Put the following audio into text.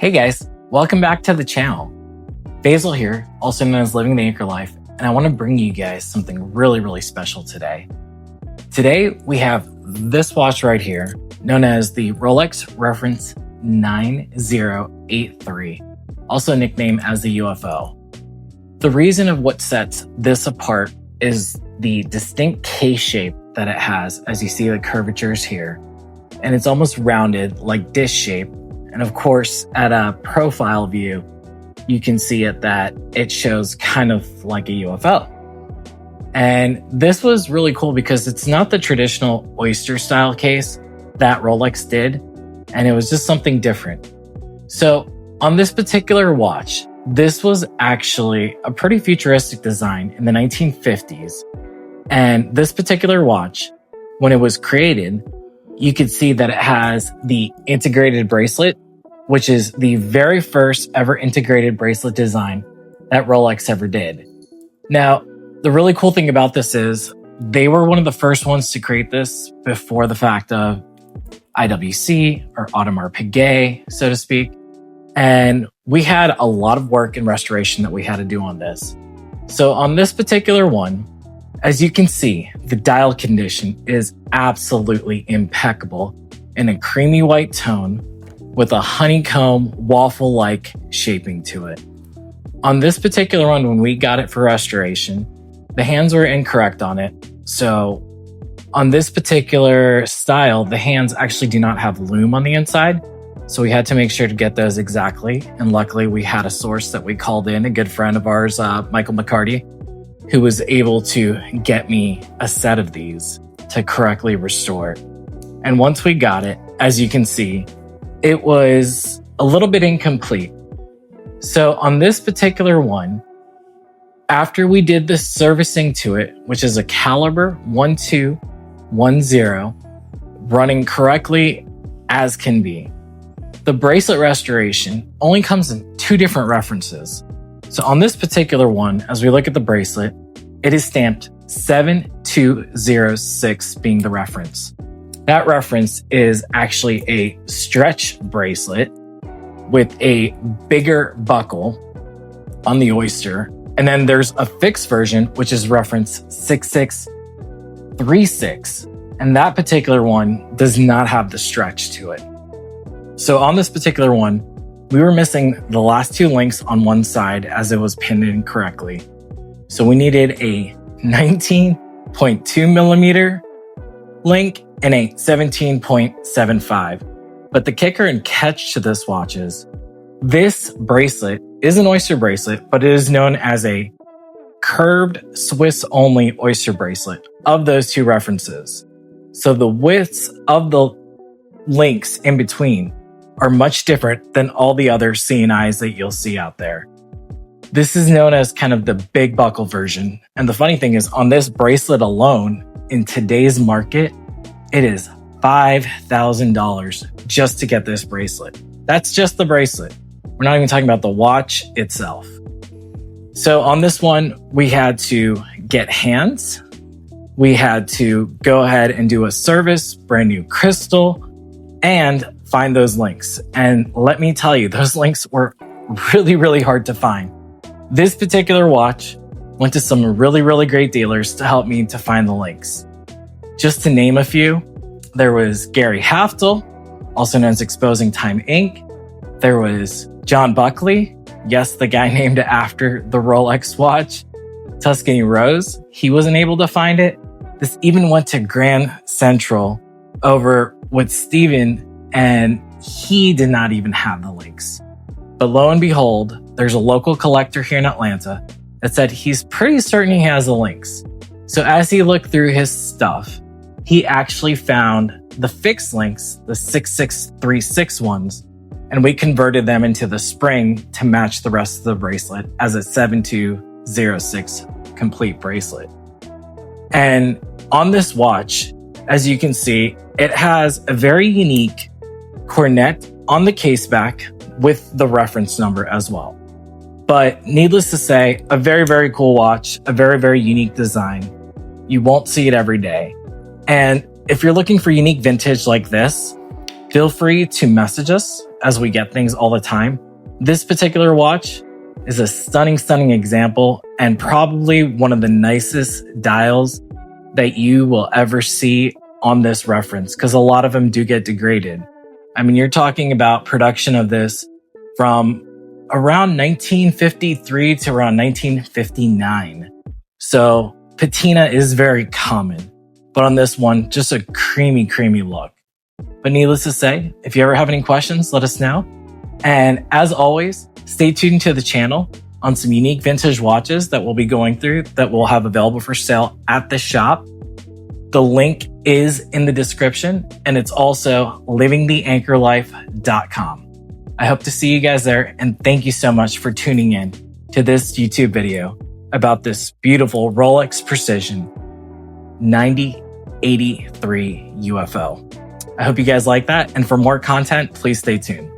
Hey guys, welcome back to the channel. Basil here, also known as Living the Anchor Life, and I want to bring you guys something really special today. Today we have this watch right here, known as the Rolex Reference 9083, also nicknamed as the UFO. The reason of what sets this apart is the distinct case shape that it has, as you see the curvatures here, and it's almost rounded like dish shape. And of course, at a profile view, you can see it that it shows kind of like a UFO. And this was really cool because it's not the traditional oyster style case that Rolex did, and it was just something different. So on this particular watch, this was actually a pretty futuristic design in the 1950s. And this particular watch, when it was created, you could see that it has the integrated bracelet, which is the very first ever integrated bracelet design that Rolex ever did. Now, the really cool thing about this is they were one of the first ones to create this before the fact of IWC or Audemars Piguet, so to speak. And we had a lot of work and restoration that we had to do on this. So on this particular one, as you can see, the dial condition is absolutely impeccable in a creamy white tone with a honeycomb waffle-like shaping to it. On this particular one, when we got it for restoration, the hands were incorrect on it. So on this particular style, the hands actually do not have lume on the inside. So we had to make sure to get those exactly. And luckily we had a source that we called in, a good friend of ours, Michael McCarty, who was able to get me a set of these to correctly restore it. And once we got it, as you can see, it was a little bit incomplete. So on this particular one, after we did the servicing to it, which is a caliber 1210, running correctly as can be, the bracelet restoration only comes in two different references. So on this particular one, as we look at the bracelet, it is stamped 7206 being the reference. That reference is actually a stretch bracelet with a bigger buckle on the oyster. And then there's a fixed version, which is reference 6636. And that particular one does not have the stretch to it. So on this particular one, we were missing the last two links on one side as it was pinned in correctly. So we needed a 19.2 millimeter link and a 17.75. But the kicker and catch to this watch is this bracelet is an oyster bracelet, but it is known as a curved Swiss only oyster bracelet of those two references. So the widths of the links in between are much different than all the other CNIs that you'll see out there. This is known as kind of the big buckle version. And the funny thing is, on this bracelet alone, in today's market, it is $5,000 just to get this bracelet. That's just the bracelet. We're not even talking about the watch itself. So on this one, we had to get hands. We had to go ahead and do a service, brand new crystal, and find those links. And let me tell you, those links were really hard to find. This particular watch went to some really great dealers to help me to find the links. Just to name a few, there was Gary Haftel, also known as Exposing Time Inc. There was John Buckley, yes, the guy named after the Rolex watch. Tuscany Rose, he wasn't able to find it. This even went to Grand Central over with Steven, and he did not even have the links. But lo and behold, there's a local collector here in Atlanta that said he's pretty certain he has the links. So as he looked through his stuff, he actually found the fixed links, the 6636 ones, and we converted them into the spring to match the rest of the bracelet as a 7206 complete bracelet. And on this watch, as you can see, it has a very unique cornet on the case back with the reference number as well. But needless to say, a very cool watch, a very unique design. You won't see it every day. And if you're looking for unique vintage like this, Feel free to message us as we get things all the time. This particular watch is a stunning example and probably one of the nicest dials that you will ever see on this reference, because a lot of them do get degraded. I mean, you're talking about production of this from around 1953 to around 1959. So patina is very common, but on this one, just a creamy look. But needless to say, if you ever have any questions, let us know. And as always, stay tuned to the channel on some unique vintage watches that we'll be going through that we'll have available for sale at the shop. The link is in the description, and it's also LivingTheAnchorLife.com. I hope to see you guys there, and thank you so much for tuning in to this YouTube video about this beautiful Rolex Precision 9083 UFO. I hope you guys like that, and for more content, please stay tuned.